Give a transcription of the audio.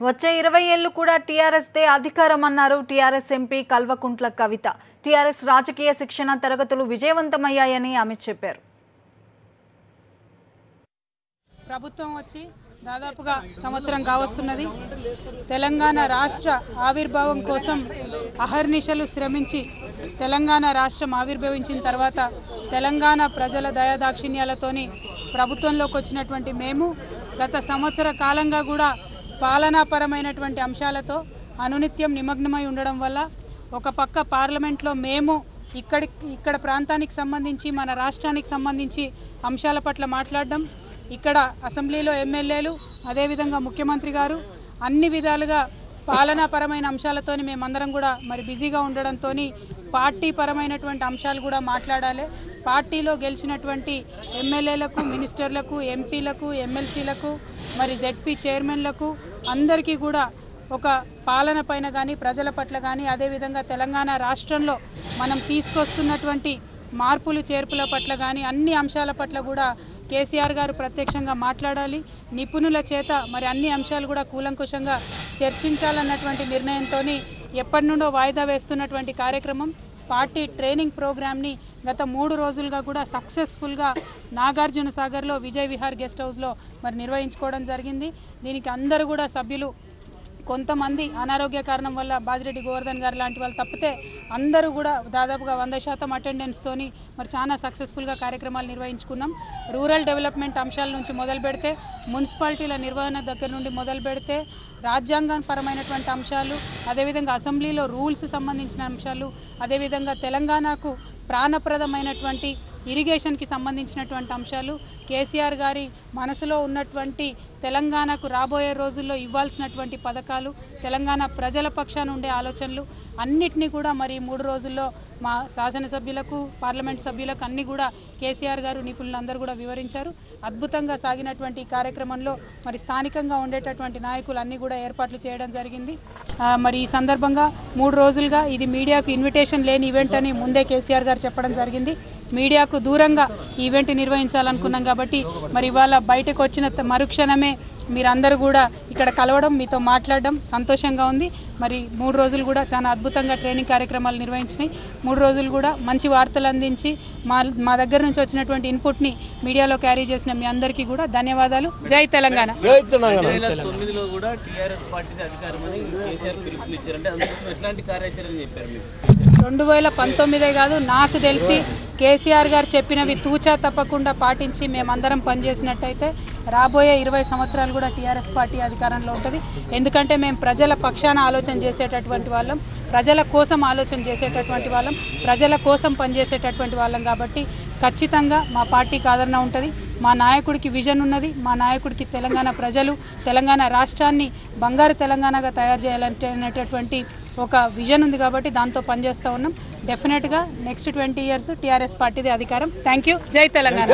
వచ్చే 20 ఏళ్లు కూడా టీఆర్ఎస్ దే అధికారం అన్నారు TRS MP Kalvakuntla Kavitha. TRS రాజకీయ శిక్షణ తరగతులు విజయవంతమయ్యాయని ఆమె చెప్పారు. ప్రభుత్వం వచ్చి దాదాపుగా సంవత్సరం కావస్తున్నది. తెలంగాణ రాష్ట్ర ఆవిర్భావం కోసం అహర్నిశలు శ్రమించి తెలంగాణ రాష్ట్రం ఆవిర్భవించిన తర్వాత తెలంగాణ ప్రజల దయాదాక్షిణ్యాలతోని ప్రభుత్వంలోకి వచ్చినటువంటి మేము గత సంవత్సర కాలంగా కూడా పాలనాపరమైనటువంటి అంశాలతో అనునిత్యం నిమగ్నమై ఉండడం వల్ల ఒక పక్క పార్లమెంట్లో మేము ఇక్కడ ప్రాంతానికి సంబంధించి మన రాష్ట్రానికి సంబంధించి అంశాల పట్ల మాట్లాడడం, ఇక్కడ అసెంబ్లీలో ఎమ్మెల్యేలు అదేవిధంగా ముఖ్యమంత్రి గారు అన్ని విధాలుగా పాలనాపరమైన అంశాలతోని మేమందరం కూడా మరి బిజీగా ఉండడంతో పార్టీ పరమైనటువంటి అంశాలు కూడా మాట్లాడాలి. పార్టీలో గెలిచినటువంటి ఎమ్మెల్యేలకు, మినిస్టర్లకు, ఎంపీలకు, ఎమ్మెల్సీలకు, మరి జెడ్పీ చైర్మన్లకు అందరికీ కూడా ఒక పాలన పైన కానీ ప్రజల పట్ల కానీ అదేవిధంగా తెలంగాణ రాష్ట్రంలో మనం తీసుకొస్తున్నటువంటి మార్పులు చేర్పుల పట్ల కానీ అన్ని అంశాల పట్ల కూడా కేసీఆర్ గారు ప్రత్యక్షంగా మాట్లాడాలి. నిపుణుల చేత మరి అన్ని అంశాలు కూడా కూలంకుషంగా చర్చించాలన్నటువంటి నిర్ణయంతో ఎప్పటి నుండో వాయిదా వేస్తున్నటువంటి కార్యక్రమం పార్టీ ట్రైనింగ్ ప్రోగ్రామ్ని గత 3 రోజులుగా కూడా సక్సెస్ఫుల్గా నాగార్జున సాగర్లో విజయ్ విహార్ గెస్ట్ హౌస్లో మరి నిర్వహించుకోవడం జరిగింది. దీనికి అందరూ కూడా సభ్యులు, కొంతమంది అనారోగ్య కారణం వల్ల బాజిరెడ్డి గోవర్ధన్ గారు లాంటి వాళ్ళు తప్పితే అందరూ కూడా దాదాపుగా 100% అటెండెన్స్తోని మరి చాలా సక్సెస్ఫుల్గా కార్యక్రమాలు నిర్వహించుకున్నాం. రూరల్ డెవలప్మెంట్ అంశాల నుంచి మొదలు పెడితే, మున్సిపాలిటీల నిర్వహణ దగ్గర నుండి మొదలు పెడితే, రాజ్యాంగపరమైనటువంటి అంశాలు, అదేవిధంగా అసెంబ్లీలో రూల్స్ సంబంధించిన అంశాలు, అదేవిధంగా తెలంగాణకు ప్రాణప్రదమైనటువంటి ఇరిగేషన్కి సంబంధించినటువంటి అంశాలు, కేసీఆర్ గారి మనసులో ఉన్నటువంటి తెలంగాణకు రాబోయే రోజుల్లో ఇవ్వాల్సినటువంటి పథకాలు, తెలంగాణ ప్రజల పక్షాన ఉండే ఆలోచనలు అన్నిటినీ కూడా మరి 3 రోజుల్లో మా శాసనసభ్యులకు, పార్లమెంట్ సభ్యులకు అన్నీ కూడా కేసీఆర్ గారు, నిపుణులందరూ కూడా వివరించారు. అద్భుతంగా సాగినటువంటి కార్యక్రమంలో మరి స్థానికంగా ఉండేటటువంటి నాయకులు అన్నీ కూడా ఏర్పాట్లు చేయడం జరిగింది. మరి ఈ సందర్భంగా 3 రోజులుగా ఇది మీడియాకు ఇన్విటేషన్ లేని ఈవెంట్ అని ముందే కేసీఆర్ గారు చెప్పడం జరిగింది. మీడియాకు దూరంగా ఈవెంట్ నిర్వహించాలనుకున్నాం కాబట్టి మరి ఇవాళ బయటకు వచ్చిన మరుక్షణమే మీరందరూ కూడా ఇక్కడ కలవడం, మీతో మాట్లాడడం సంతోషంగా ఉంది. మరి 3 రోజులు కూడా చాలా అద్భుతంగా ట్రైనింగ్ కార్యక్రమాలు నిర్వహించినాయి. 3 రోజులు కూడా మంచి వార్తలు అందించి మా దగ్గర నుంచి వచ్చినటువంటి ఇన్పుట్ని మీడియాలో క్యారీ చేసిన మీ అందరికీ కూడా ధన్యవాదాలు. జై తెలంగాణ. 2009లో కూడా టీఆర్ఎస్ పార్టీ అధికారమని కేసీఆర్ పిలుపులు ఇచ్చారంటే అందుకోసం ఎట్లాంటి కార్యాచరణ చెప్పారు మీరు? 2019 కాదు, నాకు తెలిసి కేసీఆర్ గారు చెప్పినవి తూచా తప్పకుండా పాటించి మేమందరం పనిచేసినట్టయితే రాబోయే 20 సంవత్సరాలు కూడా టీఆర్ఎస్ పార్టీ అధికారంలో ఉంటుంది. ఎందుకంటే మేము ప్రజల పక్షాన ఆలోచన చేసేటటువంటి వాళ్ళం, ప్రజల కోసం ఆలోచన చేసేటటువంటి వాళ్ళం, ప్రజల కోసం పనిచేసేటటువంటి వాళ్ళం కాబట్టి ఖచ్చితంగా మా పార్టీకి ఆదరణ ఉంటుంది. మా నాయకుడికి విజన్ ఉన్నది. మా నాయకుడికి తెలంగాణ ప్రజలు, తెలంగాణ రాష్ట్రాన్ని బంగారు తెలంగాణగా తయారు చేయాలంటే ఒక విజన్ ఉంది కాబట్టి దాంతో పనిచేస్తూ ఉన్నాం. డెఫినెట్గా నెక్స్ట్ 20 years టీఆర్ఎస్ పార్టీది అధికారం. Thank you. జై తెలంగాణ.